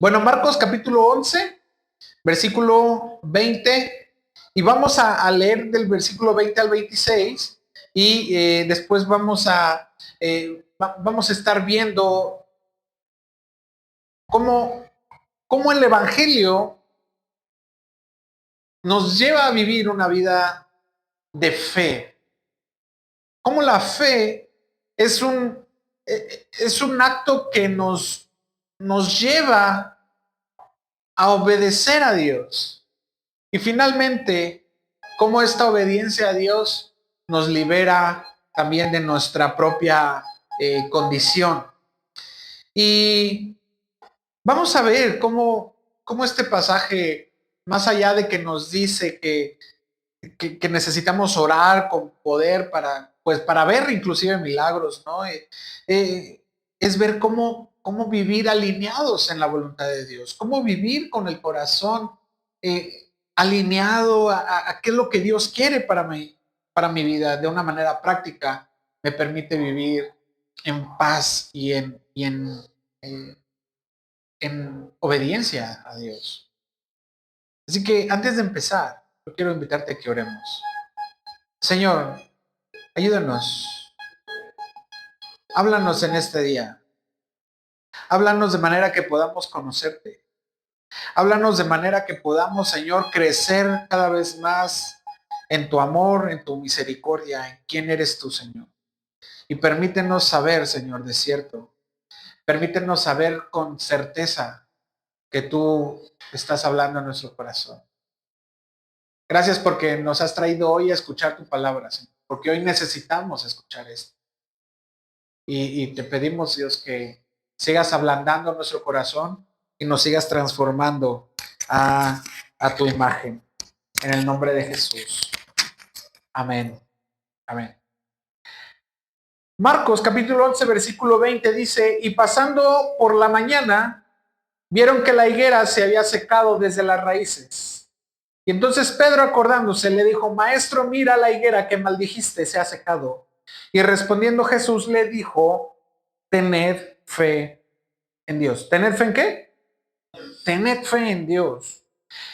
Bueno, Marcos capítulo 11, versículo 20, y vamos a leer del versículo 20 al 26, y después vamos a estar viendo cómo el Evangelio nos lleva a vivir una vida de fe. Cómo la fe es un acto que nos lleva a obedecer a Dios. Y finalmente, cómo esta obediencia a Dios nos libera también de nuestra propia condición. Y vamos a ver cómo este pasaje, más allá de que nos dice que necesitamos orar con poder para ver inclusive milagros, ¿no? Es ver cómo vivir alineados en la voluntad de Dios, cómo vivir con el corazón alineado a qué es lo que Dios quiere para mi vida de una manera práctica. Me permite vivir en paz eh, en obediencia a Dios. Así que antes de empezar, yo quiero invitarte a que oremos. Señor, ayúdanos. Háblanos en este día. Háblanos de manera que podamos conocerte. Háblanos de manera que podamos, Señor, crecer cada vez más en tu amor, en tu misericordia, en quién eres tú, Señor. Y permítenos saber, Señor, de cierto. Permítenos saber con certeza que tú estás hablando en nuestro corazón. Gracias porque nos has traído hoy a escuchar tu palabra, Señor. Porque hoy necesitamos escuchar esto. Y te pedimos, Dios, que sigas ablandando nuestro corazón y nos sigas transformando a tu imagen. En el nombre de Jesús. Amén. Amén. Marcos capítulo 11, versículo 20 dice, y pasando por la mañana, vieron que la higuera se había secado desde las raíces. Y entonces Pedro, acordándose, le dijo, Maestro, mira la higuera que maldijiste, se ha secado. Y respondiendo Jesús le dijo, tened fe en Dios. ¿Tened fe en qué? Tened fe en Dios.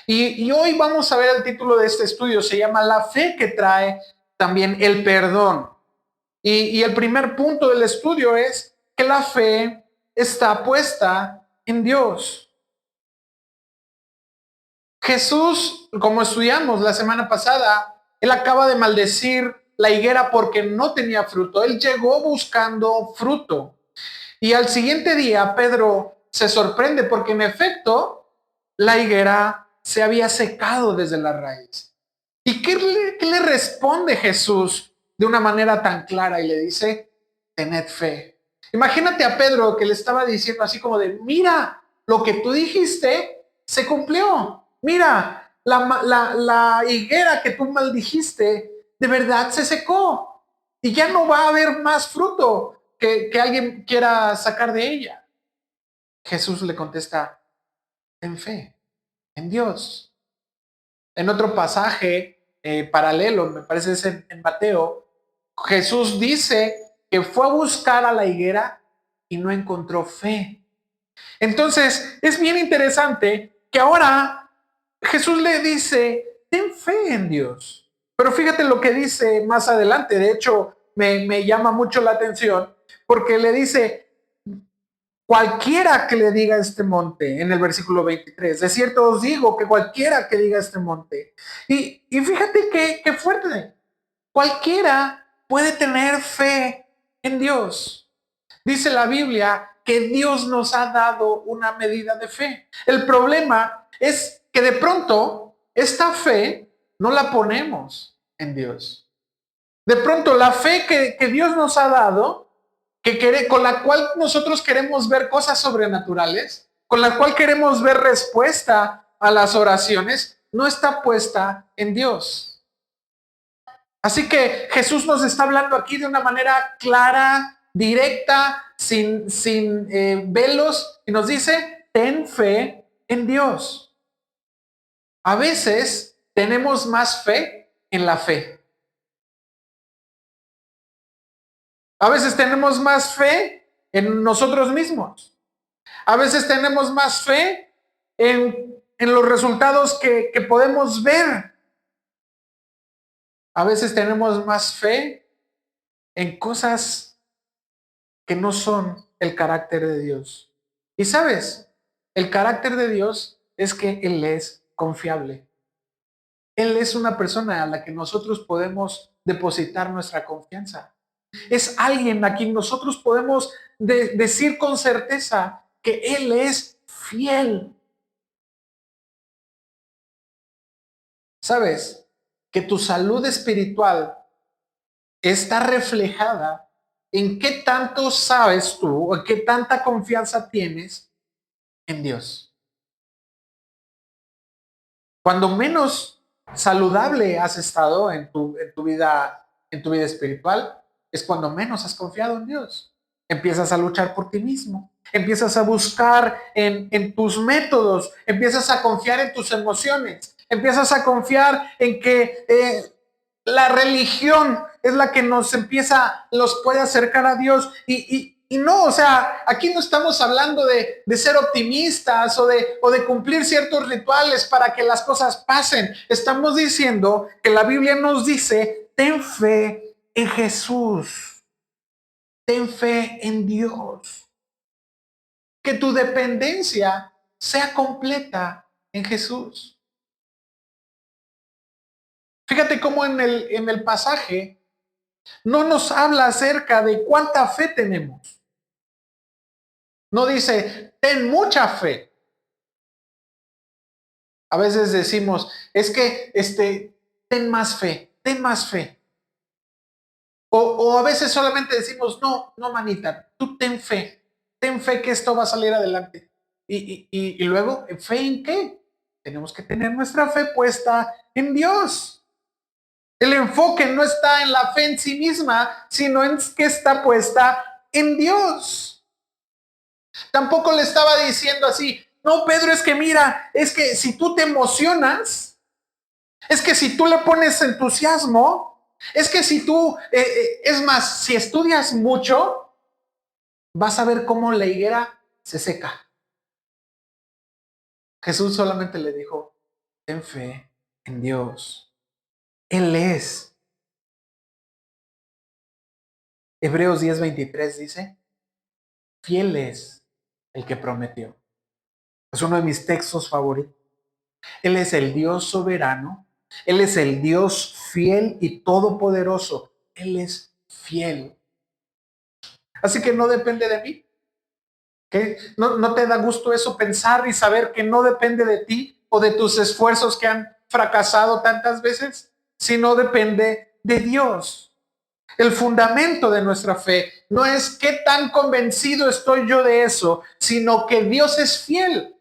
Y hoy vamos a ver el título de este estudio, se llama La fe que trae también el perdón. Y el primer punto del estudio es que la fe está puesta en Dios. Jesús, como estudiamos la semana pasada, él acaba de maldecir la higuera porque no tenía fruto. Él llegó buscando fruto. Y al siguiente día, Pedro se sorprende porque en efecto, la higuera se había secado desde la raíz. ¿Y qué le responde Jesús de una manera tan clara? Y le dice, tened fe. Imagínate a Pedro que le estaba diciendo así como de, mira, lo que tú dijiste se cumplió. Mira, la higuera que tú maldijiste de verdad se secó. Y ya no va a haber más fruto que alguien quiera sacar de ella. Jesús le contesta, ten fe en Dios. En otro pasaje paralelo, me parece es en Mateo, Jesús dice que fue a buscar a la higuera y no encontró fe. Entonces, es bien interesante que ahora Jesús le dice, ten fe en Dios. Pero fíjate lo que dice más adelante. De hecho, me llama mucho la atención porque le dice, cualquiera que le diga este monte, en el versículo 23, de cierto os digo que cualquiera que diga este monte. Y fíjate qué fuerte. Cualquiera puede tener fe en Dios. Dice la Biblia que Dios nos ha dado una medida de fe. El problema es que de pronto esta fe no la ponemos en Dios. De pronto la fe que Dios nos ha dado, con la cual nosotros queremos ver cosas sobrenaturales, con la cual queremos ver respuesta a las oraciones, no está puesta en Dios. Así que Jesús nos está hablando aquí de una manera clara, directa, sin velos, y nos dice, ten fe en Dios. A veces tenemos más fe en la fe. A veces tenemos más fe en nosotros mismos. A veces tenemos más fe en los resultados que podemos ver. A veces tenemos más fe en cosas que no son el carácter de Dios. Y sabes, el carácter de Dios es que Él es confiable. Él es una persona a la que nosotros podemos depositar nuestra confianza. Es alguien a quien nosotros podemos decir con certeza que Él es fiel. ¿Sabes? Que tu salud espiritual está reflejada en qué tanto sabes tú o qué tanta confianza tienes en Dios. Cuando menos saludable has estado en tu vida espiritual, es cuando menos has confiado en Dios. Empiezas a luchar por ti mismo, empiezas a buscar en tus métodos, empiezas a confiar en tus emociones, empiezas a confiar en que la religión es la que los puede acercar a Dios y no, o sea, aquí no estamos hablando de ser optimistas o de cumplir ciertos rituales para que las cosas pasen. Estamos diciendo que la Biblia nos dice, ten fe en Jesús, ten fe en Dios, que tu dependencia sea completa en Jesús. Fíjate cómo en el pasaje no nos habla acerca de cuánta fe tenemos. No dice, ten mucha fe. A veces decimos, es que ten más fe, ten más fe. O a veces solamente decimos, no, no, manita, tú ten fe que esto va a salir adelante. Y luego, ¿fe en qué? Tenemos que tener nuestra fe puesta en Dios. El enfoque no está en la fe en sí misma, sino en que está puesta en Dios. Tampoco le estaba diciendo así, no, Pedro, es que mira, es que si tú te emocionas, es que si tú le pones entusiasmo, es que si tú, es más, si estudias mucho, vas a ver cómo la higuera se seca. Jesús solamente le dijo, ten fe en Dios. Él es. Hebreos 10:23 dice, fiel es el que prometió. Es uno de mis textos favoritos. Él es el Dios soberano. Él es el Dios fiel y todopoderoso. Él es fiel. Así que no depende de mí. ¿Qué? ¿No te da gusto eso pensar y saber que no depende de ti o de tus esfuerzos que han fracasado tantas veces? Sino depende de Dios. El fundamento de nuestra fe no es qué tan convencido estoy yo de eso, sino que Dios es fiel.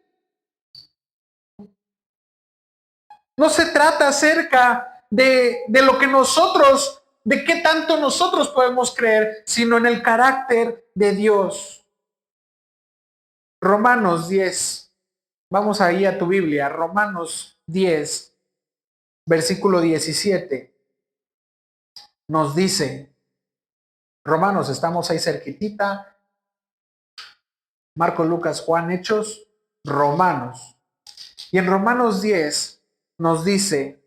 No se trata acerca de lo que nosotros, de qué tanto nosotros podemos creer, sino en el carácter de Dios. Romanos 10. Vamos ahí a tu Biblia. Romanos 10, versículo 17. Nos dice, Romanos, estamos ahí cerquitita. Marcos, Lucas, Juan, Hechos, Romanos. Y en Romanos 10 nos dice,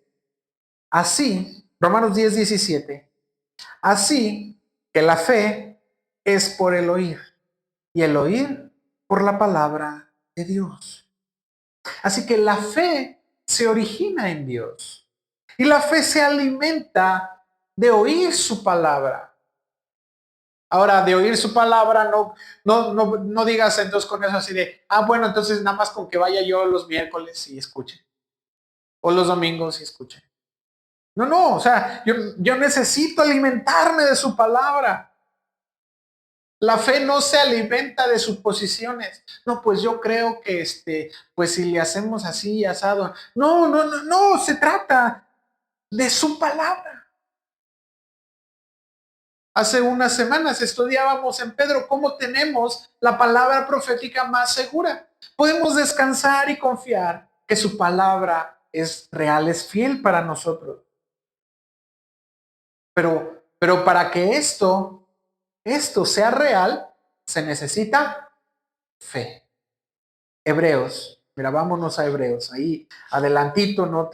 así, Romanos 10, 17. Así que la fe es por el oír y el oír por la palabra de Dios. Así que la fe se origina en Dios y la fe se alimenta de oír su palabra. Ahora, de oír su palabra, no digas entonces con eso así de, bueno, entonces nada más con que vaya yo los miércoles y escuche, o los domingos y escuche. No, o sea, yo necesito alimentarme de su palabra. La fe no se alimenta de suposiciones. No, pues yo creo que pues si le hacemos así, asado. No, se trata de su palabra. Hace unas semanas estudiábamos en Pedro cómo tenemos la palabra profética más segura. Podemos descansar y confiar que su palabra es real, es fiel para nosotros. Pero para que esto sea real, se necesita fe. Hebreos. Mira, vámonos a Hebreos. Ahí adelantito, no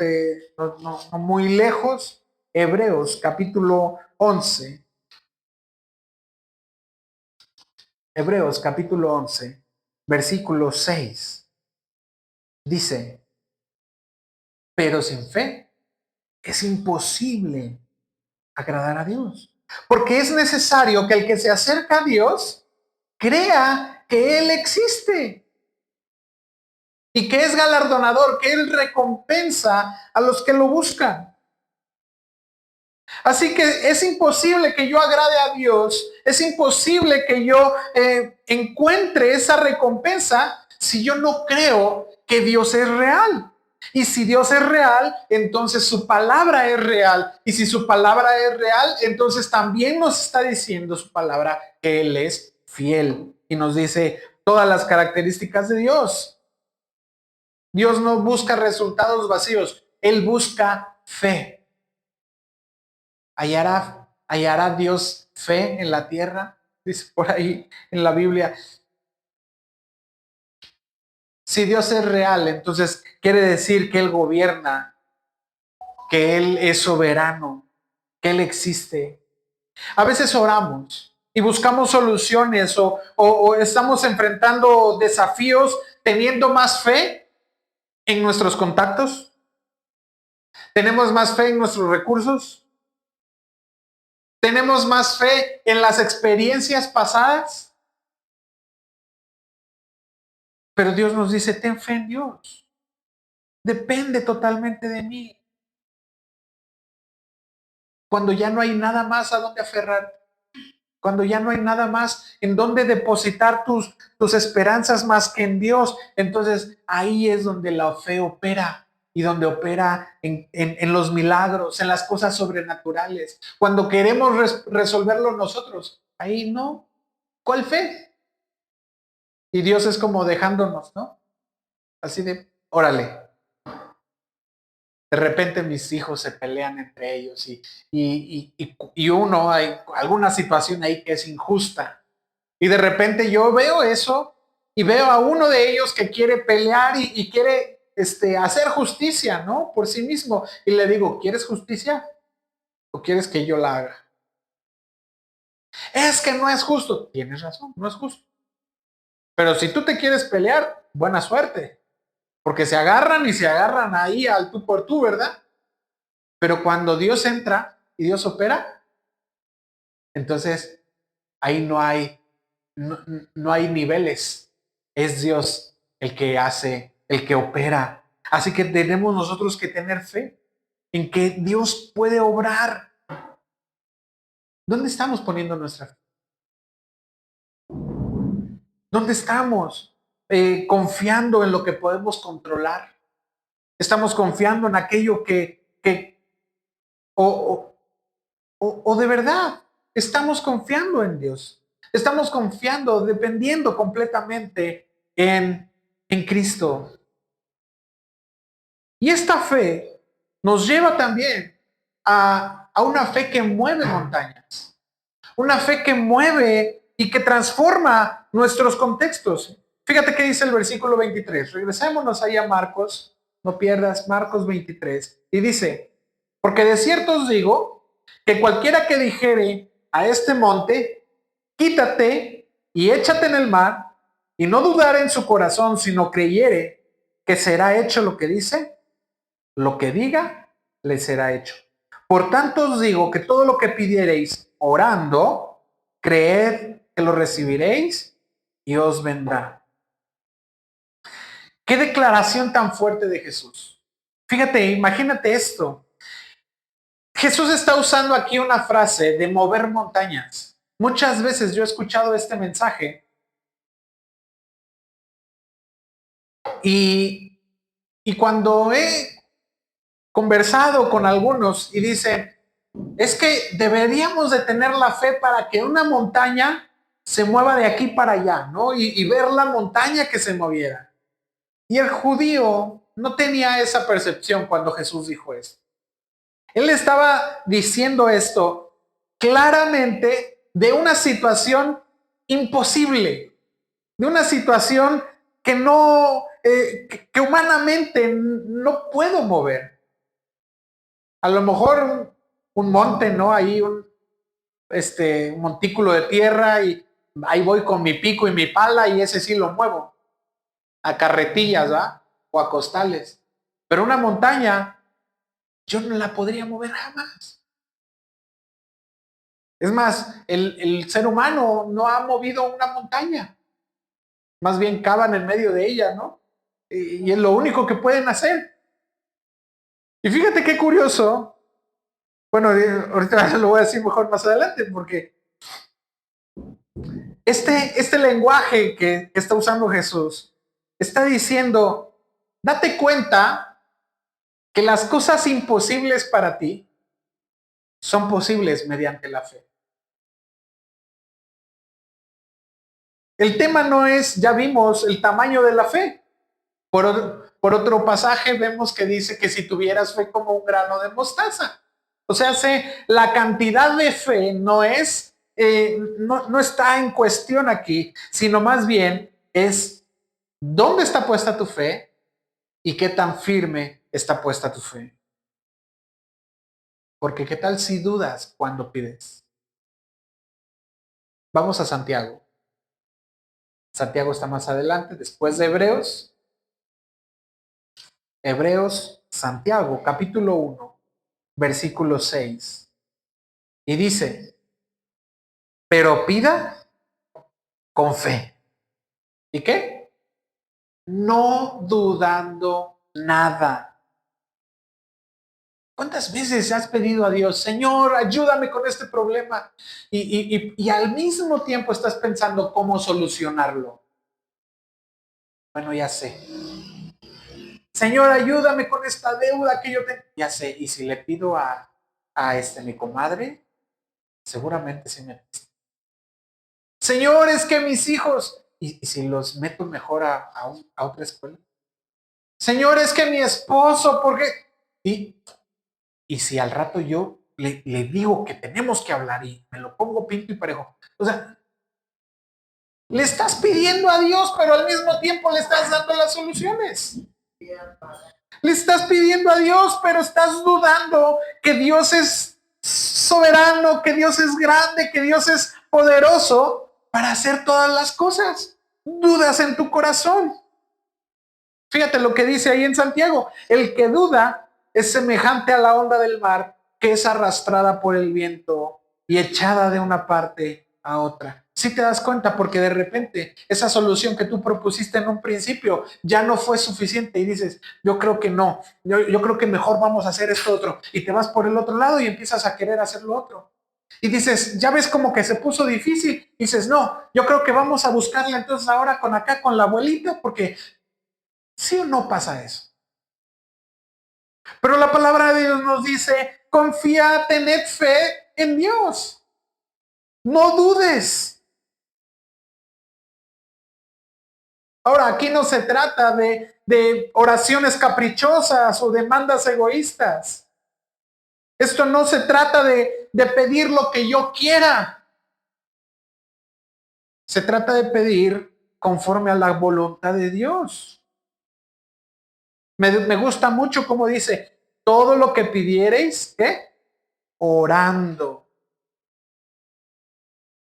muy lejos. Hebreos capítulo 11. Hebreos capítulo 11, versículo 6. Dice, pero sin fe es imposible agradar a Dios. Porque es necesario que el que se acerca a Dios crea que Él existe y que es galardonador, que Él recompensa a los que lo buscan. Así que es imposible que yo agrade a Dios, es imposible que yo encuentre esa recompensa si yo no creo que Dios es real. Y si Dios es real, entonces su palabra es real. Y si su palabra es real, entonces también nos está diciendo su palabra que Él es fiel. Y nos dice todas las características de Dios. Dios no busca resultados vacíos, Él busca fe. ¿Hallará Dios fe en la tierra? Dice por ahí en la Biblia. Si Dios es real, entonces quiere decir que Él gobierna, que Él es soberano, que Él existe. A veces oramos y buscamos soluciones o estamos enfrentando desafíos teniendo más fe en nuestros contactos. ¿Tenemos más fe en nuestros recursos? ¿Tenemos más fe en las experiencias pasadas? Pero Dios nos dice, ten fe en Dios. Depende totalmente de mí. Cuando ya no hay nada más a donde aferrar, cuando ya no hay nada más en donde depositar tus esperanzas más que en Dios, entonces ahí es donde la fe opera y donde opera en los milagros, en las cosas sobrenaturales. Cuando queremos resolverlo nosotros, ahí no. ¿Cuál fe? Y Dios es como dejándonos, ¿no? Así de, órale. De repente mis hijos se pelean entre ellos y uno, hay alguna situación ahí que es injusta. Y de repente yo veo eso y veo a uno de ellos que quiere pelear y quiere hacer justicia, ¿no? Por sí mismo. Y le digo, ¿quieres justicia o quieres que yo la haga? Es que no es justo. Tienes razón, no es justo. Pero si tú te quieres pelear, buena suerte. Porque se agarran ahí al tú por tú, ¿verdad? Pero cuando Dios entra y Dios opera, entonces ahí no hay niveles. Es Dios el que hace, el que opera. Así que tenemos nosotros que tener fe en que Dios puede obrar. ¿Dónde estamos poniendo nuestra fe? ¿Dónde estamos confiando en lo que podemos controlar? ¿Estamos confiando en aquello que o, o de verdad estamos confiando en Dios? Estamos confiando, dependiendo completamente en Cristo. Y esta fe nos lleva también a una fe que mueve montañas, una fe que mueve y que transforma nuestros contextos. Fíjate qué dice el versículo 23. Regresémonos ahí a Marcos, no pierdas Marcos 23. Y dice, porque de cierto os digo que cualquiera que dijere a este monte, quítate y échate en el mar, y no dudare en su corazón, sino creyere que será hecho lo que dice, lo que diga, le será hecho. Por tanto os digo que todo lo que pidiereis orando, creed que lo recibiréis y os vendrá. Qué declaración tan fuerte de Jesús. Fíjate, imagínate esto. Jesús está usando aquí una frase de mover montañas. Muchas veces yo he escuchado este mensaje y cuando he conversado con algunos y dicen, es que deberíamos de tener la fe para que una montaña se mueva de aquí para allá, ¿no? Y ver la montaña que se moviera. Y el judío no tenía esa percepción cuando Jesús dijo esto. Él estaba diciendo esto claramente de una situación imposible, de una situación que no, que humanamente no puedo mover. A lo mejor un monte, ¿no? Ahí un montículo de tierra y ahí voy con mi pico y mi pala y ese sí lo muevo. A carretillas, ¿va? O a costales. Pero una montaña, yo no la podría mover jamás. Es más, el ser humano no ha movido una montaña. Más bien cavan en medio de ella, ¿no? Y es lo único que pueden hacer. Y fíjate qué curioso. Bueno, ahorita lo voy a decir mejor más adelante, porque este lenguaje que está usando Jesús está diciendo, date cuenta que las cosas imposibles para ti son posibles mediante la fe. El tema no es, ya vimos, el tamaño de la fe. Por otro pasaje vemos que dice que si tuvieras fe como un grano de mostaza. O sea, la cantidad de fe no es, no está en cuestión aquí, sino más bien es dónde está puesta tu fe y qué tan firme está puesta tu fe. Porque qué tal si dudas cuando pides. Vamos a Santiago. Santiago está más adelante, después de Hebreos. Hebreos, Santiago, capítulo 1, versículo 6. Y dice, pero pida con fe. ¿Y qué? No dudando nada. ¿Cuántas veces has pedido a Dios, Señor, ayúdame con este problema? Y al mismo tiempo estás pensando cómo solucionarlo. Bueno, ya sé. Señor, ayúdame con esta deuda que yo tengo. Ya sé, y si le pido a mi comadre, seguramente sí me... Señor, es que mis hijos, y si los meto mejor a otra escuela. Señor, es que mi esposo, ¿por qué? Y si al rato yo le digo que tenemos que hablar y me lo pongo pinto y parejo. O sea, le estás pidiendo a Dios, pero al mismo tiempo le estás dando las soluciones. Le estás pidiendo a Dios, pero estás dudando que Dios es soberano, que Dios es grande, que Dios es poderoso para hacer todas las cosas. Dudas en tu corazón. Fíjate lo que dice ahí en Santiago. El que duda es semejante a la onda del mar que es arrastrada por el viento y echada de una parte a otra. Si te das cuenta, porque de repente esa solución que tú propusiste en un principio ya no fue suficiente y dices, yo creo que no, yo creo que mejor vamos a hacer esto otro. Y te vas por el otro lado y empiezas a querer hacer lo otro. Y dices, ya ves como que se puso difícil. Y dices, no, yo creo que vamos a buscarla entonces ahora con acá, con la abuelita, porque ¿sí o no pasa eso? Pero la palabra de Dios nos dice, confía, tened fe en Dios. No dudes. Ahora, aquí no se trata de oraciones caprichosas o demandas egoístas. Esto no se trata de pedir lo que yo quiera. Se trata de pedir conforme a la voluntad de Dios. Me gusta mucho como dice, todo lo que pidiereis, ¿qué? Orando.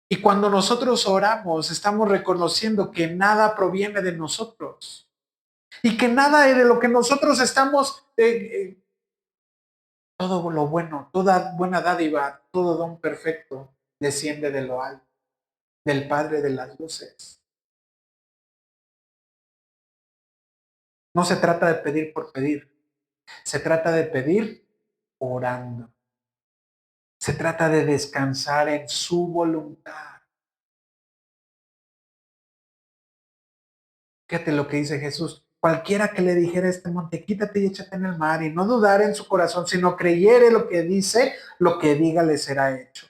Y cuando nosotros oramos, estamos reconociendo que nada proviene de nosotros. Y que nada de lo que nosotros estamos, todo lo bueno, toda buena dádiva, todo don perfecto, desciende de lo alto, del Padre de las luces. No se trata de pedir por pedir. Se trata de pedir orando. Se trata de descansar en su voluntad. Fíjate lo que dice Jesús. Cualquiera que le dijera a este monte, quítate y échate en el mar, y no dudar en su corazón, sino creyere lo que dice, lo que diga le será hecho.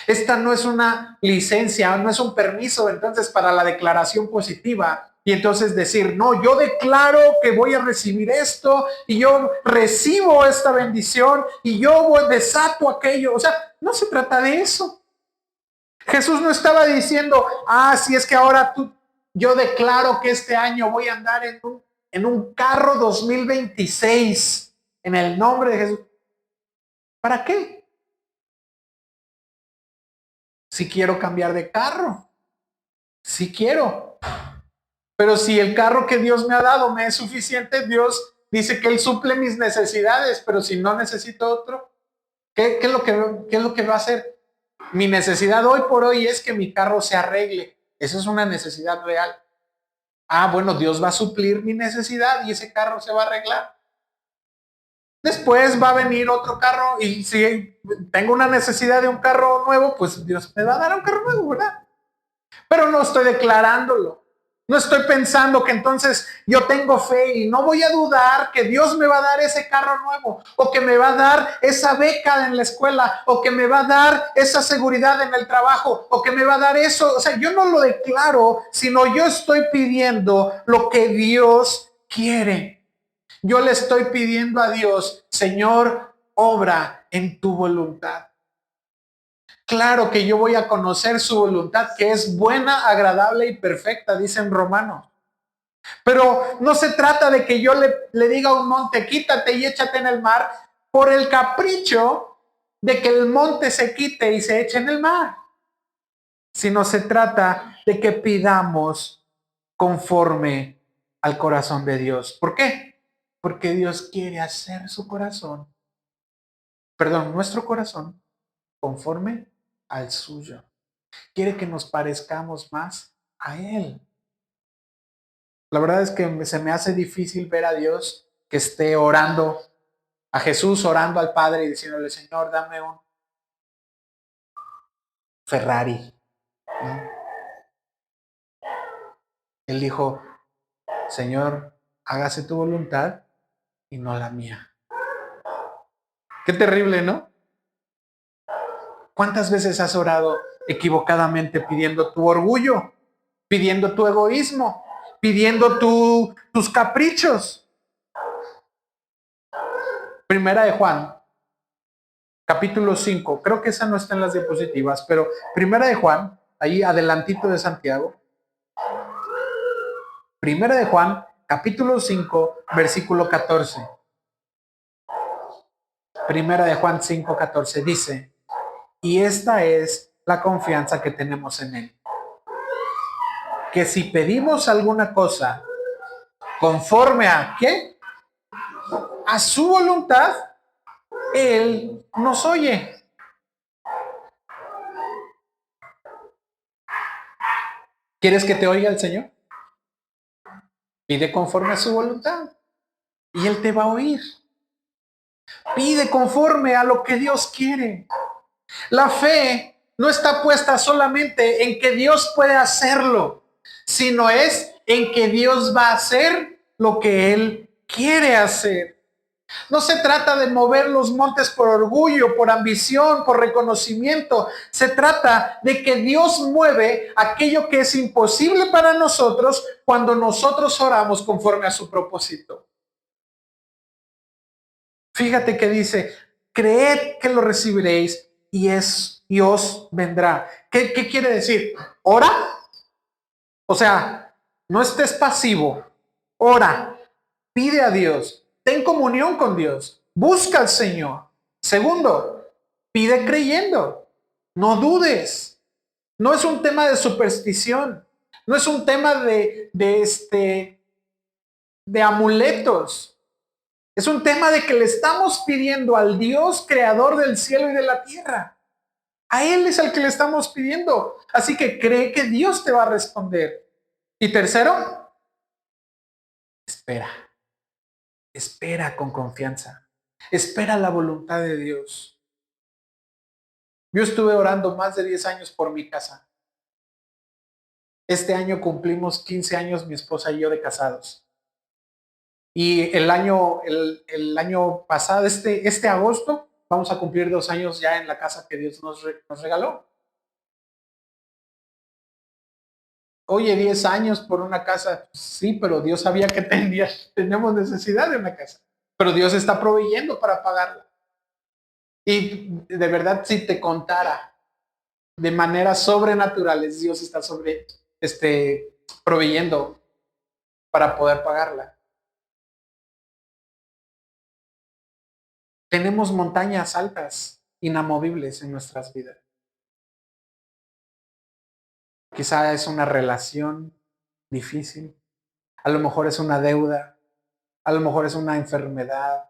Esta no es una licencia, no es un permiso entonces para la declaración positiva. Y entonces decir, no, yo declaro que voy a recibir esto y yo recibo esta bendición y yo desato aquello. O sea, no se trata de eso. Jesús no estaba diciendo, si es que ahora tú yo declaro que este año voy a andar en un carro 2026, en el nombre de Jesús. ¿Para qué? Si quiero cambiar de carro, si quiero. Pero si el carro que Dios me ha dado me es suficiente, Dios dice que Él suple mis necesidades, pero si no necesito otro, ¿qué es lo que va a hacer? Mi necesidad hoy por hoy es que mi carro se arregle. Esa es una necesidad real. Ah, bueno, Dios va a suplir mi necesidad y ese carro se va a arreglar. Después va a venir otro carro y si tengo una necesidad de un carro nuevo, pues Dios me va a dar un carro nuevo, ¿verdad? Pero no estoy declarándolo. No estoy pensando que entonces yo tengo fe y no voy a dudar que Dios me va a dar ese carro nuevo o que me va a dar esa beca en la escuela o que me va a dar esa seguridad en el trabajo o que me va a dar eso. O sea, yo no lo declaro, sino yo estoy pidiendo lo que Dios quiere. Yo le estoy pidiendo a Dios, Señor, obra en tu voluntad. Claro que yo voy a conocer su voluntad, que es buena, agradable y perfecta, dicen Romanos. Pero no se trata de que yo le diga a un monte, quítate y échate en el mar, por el capricho de que el monte se quite y se eche en el mar. Sino se trata de que pidamos conforme al corazón de Dios. ¿Por qué? Porque Dios quiere hacer su corazón, perdón, nuestro corazón, conforme al suyo. Quiere que nos parezcamos más a Él. La verdad es que se me hace difícil ver a Dios que esté orando, a Jesús orando al Padre y diciéndole, Señor, dame un Ferrari, ¿no? Él dijo, Señor, hágase tu voluntad y no la mía. Qué terrible, ¿no? ¿Cuántas veces has orado equivocadamente pidiendo tu orgullo, pidiendo tu egoísmo, pidiendo tus caprichos? Primera de Juan, capítulo 5, creo que esa no está en las diapositivas, pero Primera de Juan, ahí adelantito de Santiago. Primera de Juan, capítulo 5, versículo 14. Primera de Juan 5, 14 dice, y esta es la confianza que tenemos en Él, que si pedimos alguna cosa conforme a ¿qué? A su voluntad, Él nos oye. ¿Quieres que te oiga el Señor? Pide conforme a su voluntad y Él te va a oír. Pide conforme a lo que Dios quiere. La fe no está puesta solamente en que Dios puede hacerlo, sino es en que Dios va a hacer lo que Él quiere hacer. No se trata de mover los montes por orgullo, por ambición, por reconocimiento. Se trata de que Dios mueve aquello que es imposible para nosotros cuando nosotros oramos conforme a su propósito. Fíjate que dice, creed que lo recibiréis y os vendrá. ¿Qué quiere decir? Ora. O sea, no estés pasivo. Ora. Pide a Dios. Ten comunión con Dios. Busca al Señor. Segundo, pide creyendo. No dudes. No es un tema de superstición. No es un tema de amuletos. Es un tema de que le estamos pidiendo al Dios creador del cielo y de la tierra. A Él es al que le estamos pidiendo. Así que cree que Dios te va a responder. Y tercero, espera. Espera con confianza. Espera la voluntad de Dios. Yo estuve orando más de 10 años por mi casa. Este año cumplimos 15 años mi esposa y yo de casados. Y el año pasado, este agosto, vamos a cumplir 2 años ya en la casa que Dios nos regaló. Oye, 10 años por una casa, sí, pero Dios sabía que tenemos necesidad de una casa. Pero Dios está proveyendo para pagarla. Y de verdad, si te contara de maneras sobrenaturales, Dios está proveyendo para poder pagarla. Tenemos montañas altas, inamovibles en nuestras vidas. Quizá es una relación difícil, a lo mejor es una deuda, a lo mejor es una enfermedad,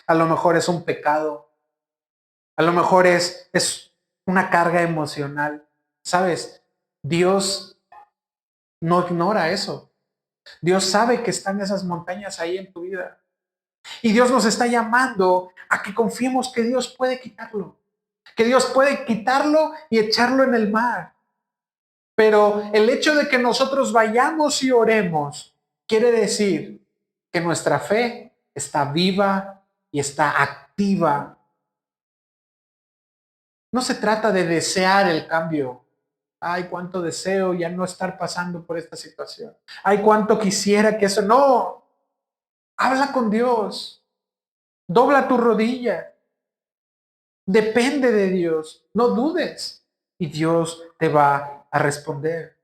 a lo mejor es un pecado, a lo mejor es una carga emocional. ¿Sabes? Dios no ignora eso. Dios sabe que están esas montañas ahí en tu vida. Y Dios nos está llamando a que confiemos que Dios puede quitarlo. Que Dios puede quitarlo y echarlo en el mar. Pero el hecho de que nosotros vayamos y oremos quiere decir que nuestra fe está viva y está activa. No se trata de desear el cambio. Ay, cuánto deseo ya no estar pasando por esta situación. Ay, cuánto quisiera que eso. No, habla con Dios. Dobla tu rodilla. Depende de Dios. No dudes. Y Dios te va a responder.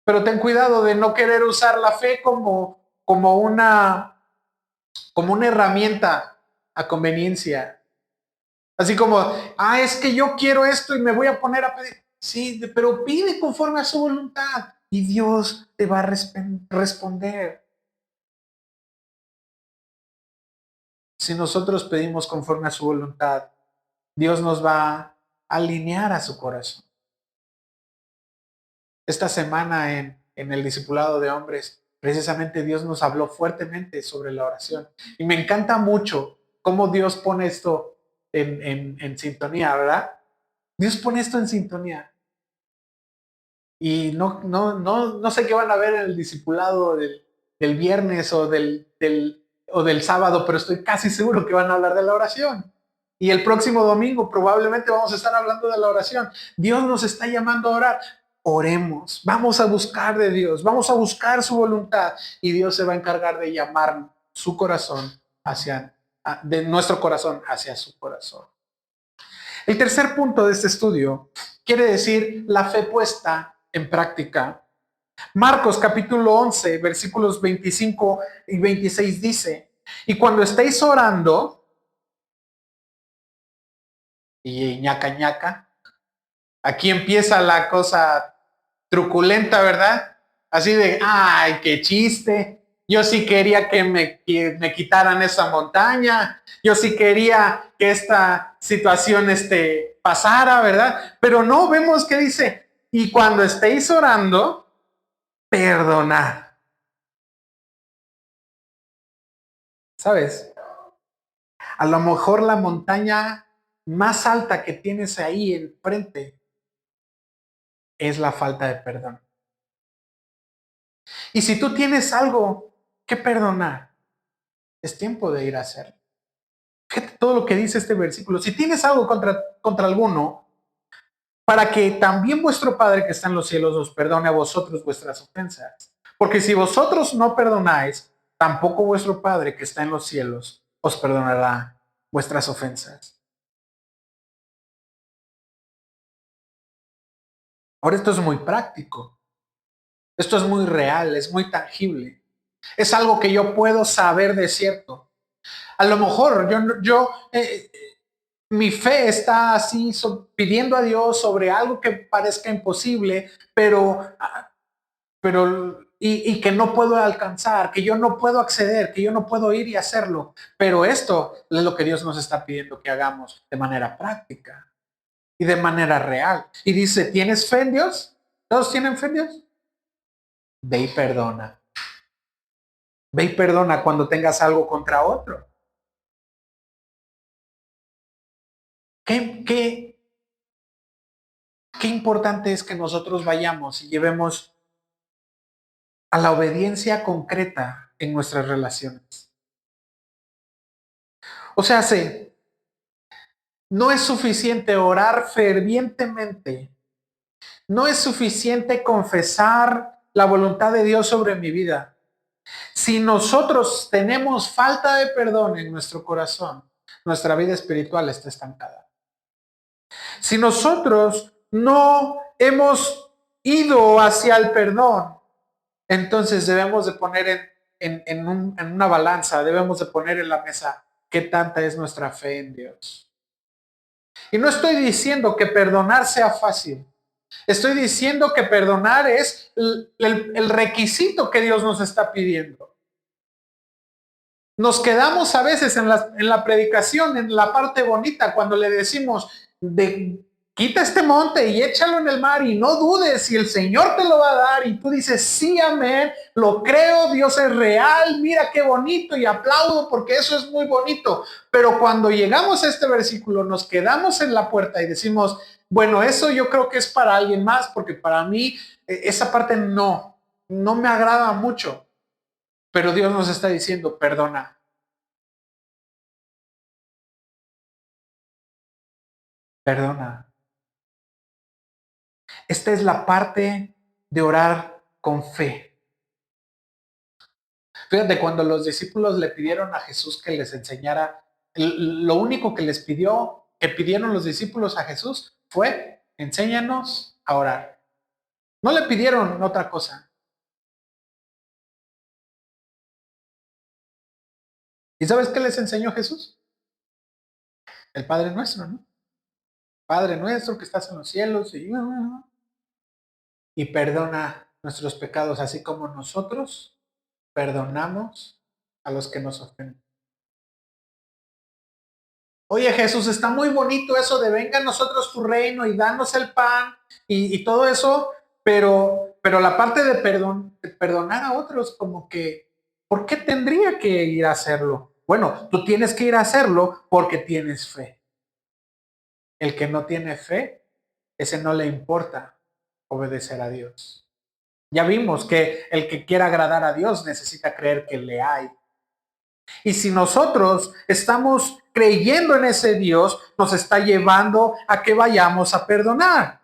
Pero ten cuidado de no querer usar la fe como una herramienta a conveniencia. Así como, es que yo quiero esto y me voy a poner a pedir. Sí, pero pide conforme a su voluntad y Dios te va a responder. Si nosotros pedimos conforme a su voluntad, Dios nos va a alinear a su corazón. Esta semana en el discipulado de hombres, precisamente Dios nos habló fuertemente sobre la oración. Y me encanta mucho cómo Dios pone esto en sintonía, ¿verdad? Dios pone esto en sintonía. Y no sé qué van a ver en el discipulado del viernes o del sábado, pero estoy casi seguro que van a hablar de la oración. Y el próximo domingo probablemente vamos a estar hablando de la oración. Dios nos está llamando a orar. Oremos, vamos a buscar de Dios, vamos a buscar su voluntad y Dios se va a encargar de llamar su corazón de nuestro corazón hacia su corazón. El tercer punto de este estudio quiere decir la fe puesta en práctica. Marcos capítulo 11, versículos 25 y 26 dice, y cuando estéis orando, y ñaca ñaca, aquí empieza la cosa truculenta, ¿verdad? Así de, ay, qué chiste. Yo sí quería que me quitaran esa montaña. Yo sí quería que esta situación pasara, ¿verdad? Pero no, vemos que dice, y cuando estéis orando, perdonad. ¿Sabes? A lo mejor la montaña más alta que tienes ahí enfrente es la falta de perdón. Y si tú tienes algo que perdonar, es tiempo de ir a hacerlo. Fíjate todo lo que dice este versículo. Si tienes algo contra alguno, para que también vuestro Padre que está en los cielos os perdone a vosotros vuestras ofensas. Porque si vosotros no perdonáis, tampoco vuestro Padre que está en los cielos os perdonará vuestras ofensas. Ahora esto es muy práctico. Esto es muy real, es muy tangible. Es algo que yo puedo saber de cierto. A lo mejor mi fe está así pidiendo a Dios sobre algo que parezca imposible, y que no puedo alcanzar, que yo no puedo acceder, que yo no puedo ir y hacerlo. Pero esto es lo que Dios nos está pidiendo que hagamos de manera práctica y de manera real. Y dice, ¿tienes fe en Dios? ¿Todos tienen fe en Dios? Ve y perdona. Ve y perdona cuando tengas algo contra otro. ¿Qué importante es que nosotros vayamos y llevemos a la obediencia concreta en nuestras relaciones? O sea, no es suficiente orar fervientemente, no es suficiente confesar la voluntad de Dios sobre mi vida. Si nosotros tenemos falta de perdón en nuestro corazón, nuestra vida espiritual está estancada. Si nosotros no hemos ido hacia el perdón, entonces debemos de poner en una balanza, debemos de poner en la mesa qué tanta es nuestra fe en Dios. Y no estoy diciendo que perdonar sea fácil. Estoy diciendo que perdonar es el requisito que Dios nos está pidiendo. Nos quedamos a veces en la predicación, en la parte bonita, cuando le decimos, quita este monte y échalo en el mar y no dudes si el Señor te lo va a dar. Y tú dices, sí, amén, lo creo, Dios es real, mira qué bonito y aplaudo porque eso es muy bonito. Pero cuando llegamos a este versículo, nos quedamos en la puerta y decimos, bueno, eso yo creo que es para alguien más porque para mí esa parte no me agrada mucho. Pero Dios nos está diciendo, perdona, perdona. Esta es la parte de orar con fe. Fíjate, cuando los discípulos le pidieron a Jesús que les enseñara, lo único que que pidieron los discípulos a Jesús fue, enséñanos a orar. No le pidieron otra cosa. ¿Y sabes qué les enseñó Jesús? El Padre Nuestro, ¿no? Padre nuestro que estás en los cielos y perdona nuestros pecados, así como nosotros perdonamos a los que nos ofenden. Oye Jesús, está muy bonito eso de venga a nosotros tu reino y danos el pan y todo eso, pero la parte de perdonar a otros, como que, ¿por qué tendría que ir a hacerlo? Bueno, tú tienes que ir a hacerlo porque tienes fe. El que no tiene fe, ese no le importa obedecer a Dios. Ya vimos que el que quiera agradar a Dios necesita creer que le hay. Y si nosotros estamos creyendo en ese Dios, nos está llevando a que vayamos a perdonar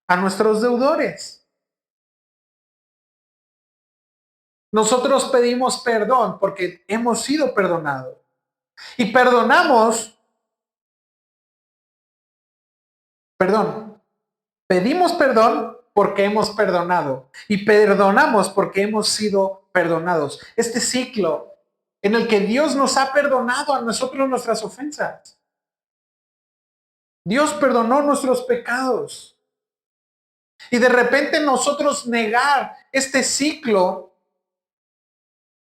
a nuestros deudores. Nosotros pedimos perdón porque hemos sido perdonados. Y perdón, pedimos perdón porque hemos perdonado. Y perdonamos porque hemos sido perdonados. Este ciclo en el que Dios nos ha perdonado a nosotros nuestras ofensas. Dios perdonó nuestros pecados. Y de repente nosotros negar este ciclo,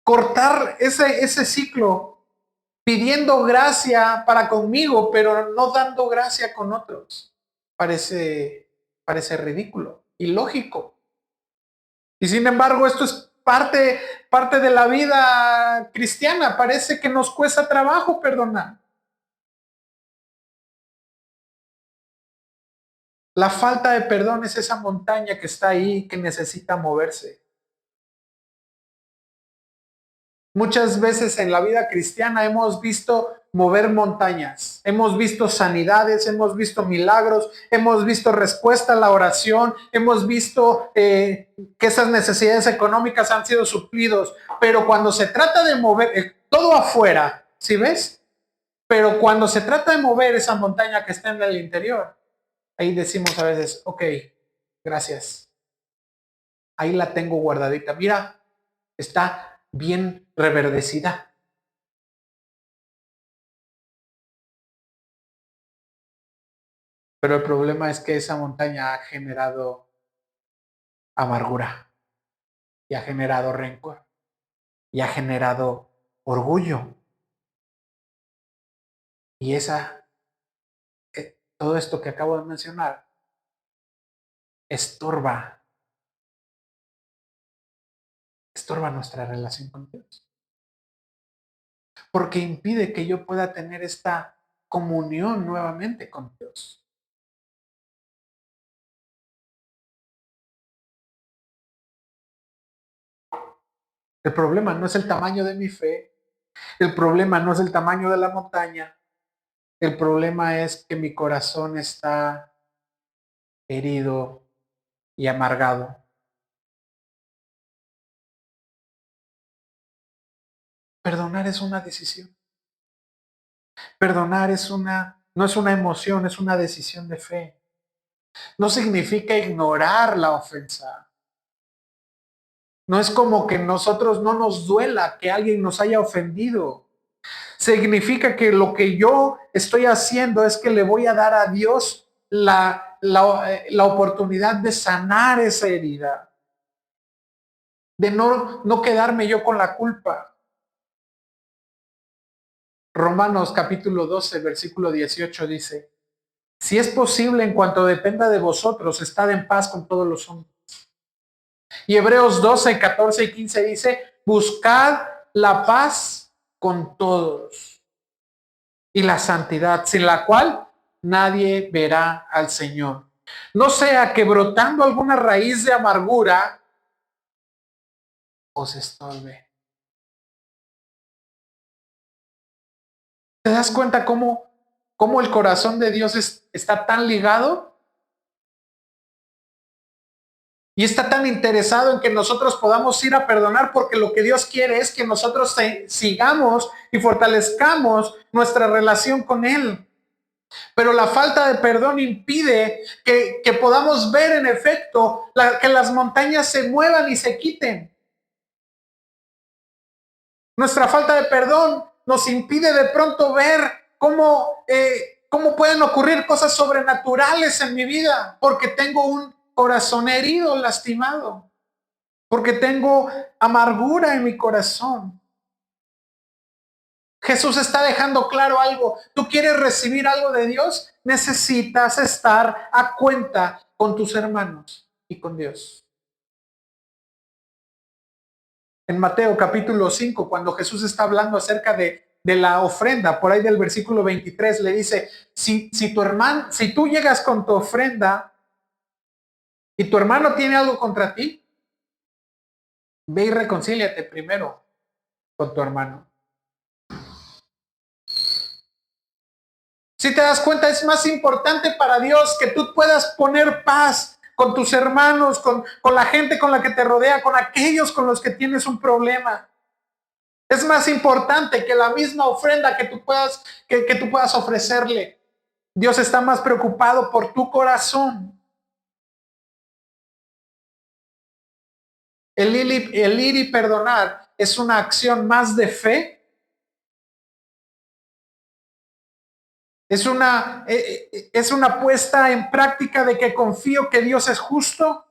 cortar ese ciclo, pidiendo gracia para conmigo, pero no dando gracia con otros. Parece ridículo, ilógico. Y sin embargo, esto es parte de la vida cristiana. Parece que nos cuesta trabajo perdonar. La falta de perdón es esa montaña que está ahí, que necesita moverse. Muchas veces en la vida cristiana hemos visto mover montañas, hemos visto sanidades, hemos visto milagros, hemos visto respuesta a la oración, hemos visto que esas necesidades económicas han sido suplidos, pero cuando se trata de mover todo afuera, ¿sí ves? Pero cuando se trata de mover esa montaña que está en el interior, ahí decimos a veces, ok, gracias, ahí la tengo guardadita, mira, está bien reverdecida. Pero el problema es que esa montaña ha generado amargura y ha generado rencor y ha generado orgullo. Y todo esto que acabo de mencionar estorba, estorba nuestra relación con Dios. Porque impide que yo pueda tener esta comunión nuevamente con Dios. El problema no es el tamaño de mi fe, el problema no es el tamaño de la montaña, el problema es que mi corazón está herido y amargado. Perdonar es una decisión. Perdonar no es una emoción, es una decisión de fe. No significa ignorar la ofensa. No es como que nosotros no nos duela que alguien nos haya ofendido. Significa que lo que yo estoy haciendo es que le voy a dar a Dios la oportunidad de sanar esa herida, de no quedarme yo con la culpa. Romanos capítulo 12, versículo 18 dice, si es posible, en cuanto dependa de vosotros, estad en paz con todos los hombres. Y Hebreos 12, 14 y 15 dice, buscad la paz con todos y la santidad, sin la cual nadie verá al Señor. No sea que brotando alguna raíz de amargura os estorbe. ¿Te das cuenta cómo el corazón de Dios está tan ligado? Y está tan interesado en que nosotros podamos ir a perdonar, porque lo que Dios quiere es que nosotros sigamos y fortalezcamos nuestra relación con Él. Pero la falta de perdón impide que podamos ver en efecto que las montañas se muevan y se quiten. Nuestra falta de perdón nos impide de pronto ver cómo pueden ocurrir cosas sobrenaturales en mi vida, porque tengo un corazón herido, lastimado, porque tengo amargura en mi corazón. Jesús está dejando claro algo. ¿Tú quieres recibir algo de Dios? Necesitas estar a cuenta con tus hermanos y con Dios. En Mateo capítulo 5, cuando Jesús está hablando acerca de la ofrenda, por ahí del versículo 23, le dice, si tú llegas con tu ofrenda y tu hermano tiene algo contra ti, ve y reconcíliate primero con tu hermano. Si te das cuenta, es más importante para Dios que tú puedas poner paz con tus hermanos, con la gente con la que te rodea, con aquellos con los que tienes un problema. Es más importante que la misma ofrenda que tú puedas ofrecerle. Dios está más preocupado por tu corazón. El ir y perdonar es una acción más de fe. Es una puesta en práctica de que confío que Dios es justo.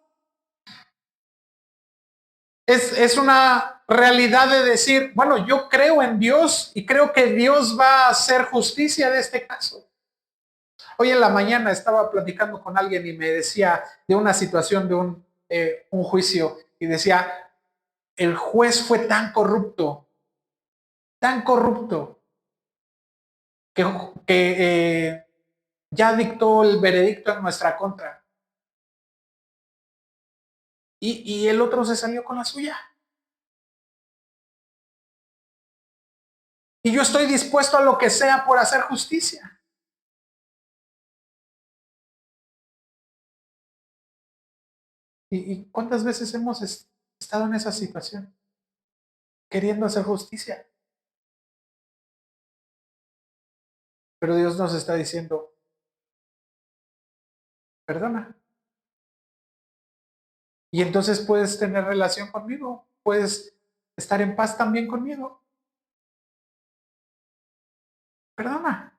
Es una realidad de decir, bueno, yo creo en Dios y creo que Dios va a hacer justicia de este caso. Hoy en la mañana estaba platicando con alguien y me decía de una situación de un juicio y decía, el juez fue tan corrupto, que, que ya dictó el veredicto en nuestra contra. Y el otro se salió con la suya. Y yo estoy dispuesto a lo que sea por hacer justicia. ¿Y cuántas veces hemos estado en esa situación? Queriendo hacer justicia. Pero Dios nos está diciendo, perdona. Y entonces puedes tener relación conmigo. Puedes estar en paz también conmigo. Perdona.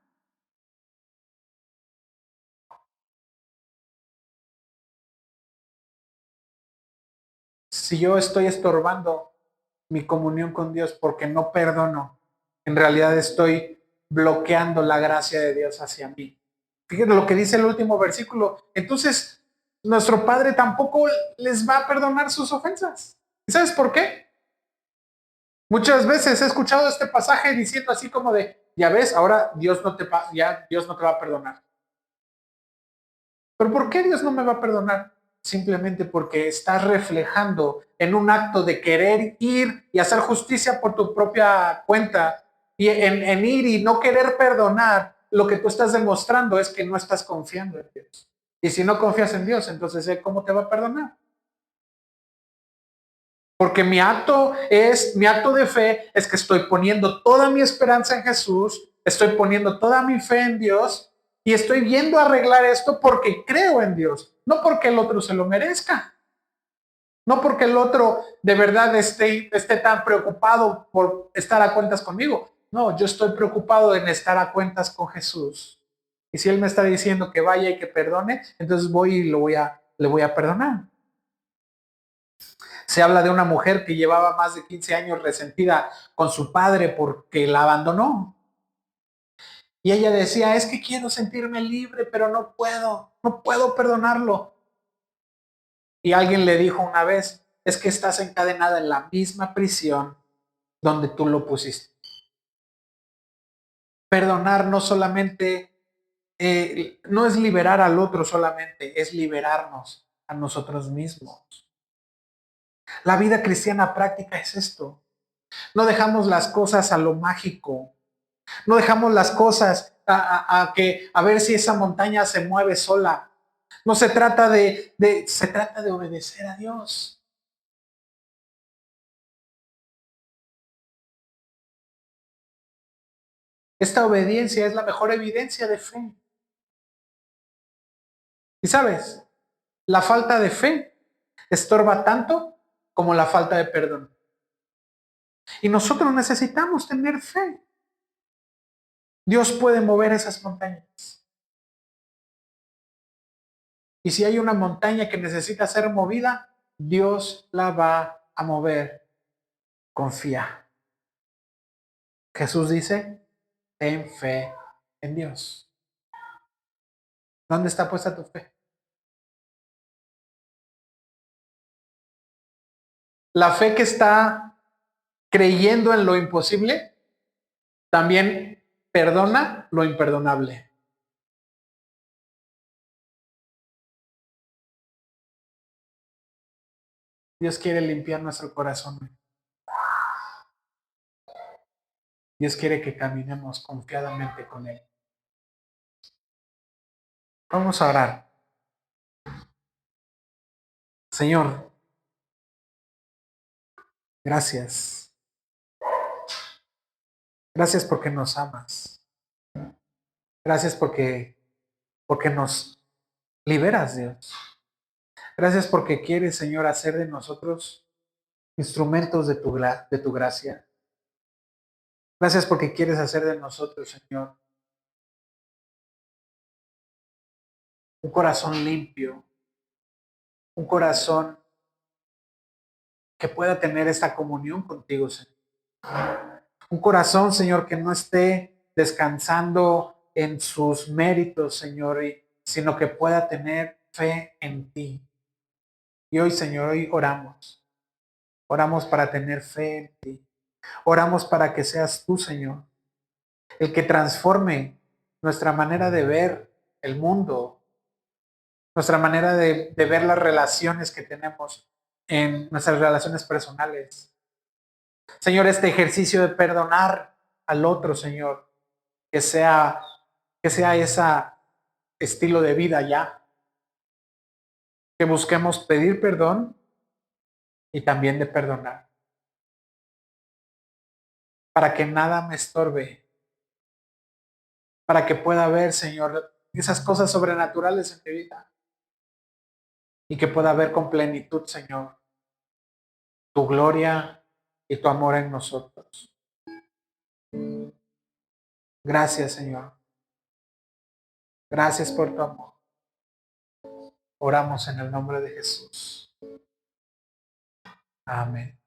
Si yo estoy estorbando mi comunión con Dios porque no perdono, en realidad estoy bloqueando la gracia de Dios hacia mí. Fíjense lo que dice el último versículo. Entonces, nuestro Padre tampoco les va a perdonar sus ofensas. ¿Y sabes por qué? Muchas veces he escuchado este pasaje diciendo así como de, ya ves, ahora Dios no te va a perdonar. ¿Pero por qué Dios no me va a perdonar? Simplemente porque estás reflejando en un acto de querer ir y hacer justicia por tu propia cuenta, y en ir y no querer perdonar, lo que tú estás demostrando es que no estás confiando en Dios. Y si no confías en Dios, entonces ¿cómo te va a perdonar? Porque mi acto de fe es que estoy poniendo toda mi esperanza en Jesús, estoy poniendo toda mi fe en Dios, Y estoy viendo arreglar esto porque creo en Dios, no porque el otro se lo merezca. No porque el otro de verdad esté tan preocupado por estar a cuentas conmigo. No, yo estoy preocupado en estar a cuentas con Jesús. Y si Él me está diciendo que vaya y que perdone, entonces voy y le voy a perdonar. Se habla de una mujer que llevaba más de 15 años resentida con su padre porque la abandonó. Y ella decía, es que quiero sentirme libre, pero no puedo perdonarlo. Y alguien le dijo una vez, es que estás encadenada en la misma prisión donde tú lo pusiste. Perdonar no solamente, no es liberar al otro solamente, es liberarnos a nosotros mismos. La vida cristiana práctica es esto. No dejamos las cosas a lo mágico. No dejamos las cosas a ver si esa montaña se mueve sola. No se trata se trata de obedecer a Dios. Esta obediencia es la mejor evidencia de fe. Y sabes, la falta de fe estorba tanto como la falta de perdón. Y nosotros necesitamos tener fe. Dios puede mover esas montañas. Y si hay una montaña que necesita ser movida, Dios la va a mover. Confía. Jesús dice, ten fe en Dios. ¿Dónde está puesta tu fe? La fe que está creyendo en lo imposible también perdona lo imperdonable. Dios quiere limpiar nuestro corazón. Dios quiere que caminemos confiadamente con Él. Vamos a orar. Señor, gracias. Gracias porque nos amas. Gracias porque nos liberas, Dios. Gracias porque quieres, Señor, hacer de nosotros instrumentos de tu gracia. Gracias porque quieres hacer de nosotros, Señor, un corazón limpio, un corazón que pueda tener esta comunión contigo, Señor. Un corazón, Señor, que no esté descansando en sus méritos, Señor, sino que pueda tener fe en ti. Y hoy, Señor, hoy oramos. Oramos para tener fe en ti. Oramos para que seas tú, Señor, el que transforme nuestra manera de ver el mundo, nuestra manera de ver las relaciones que tenemos en nuestras relaciones personales. Señor, este ejercicio de perdonar al otro, Señor, que sea, que sea ese estilo de vida ya, que busquemos pedir perdón y también de perdonar, para que nada me estorbe, para que pueda ver, Señor, esas cosas sobrenaturales en mi vida y que pueda ver con plenitud, Señor, tu gloria y tu amor en nosotros. Gracias, Señor. Gracias por tu amor. Oramos en el nombre de Jesús. Amén.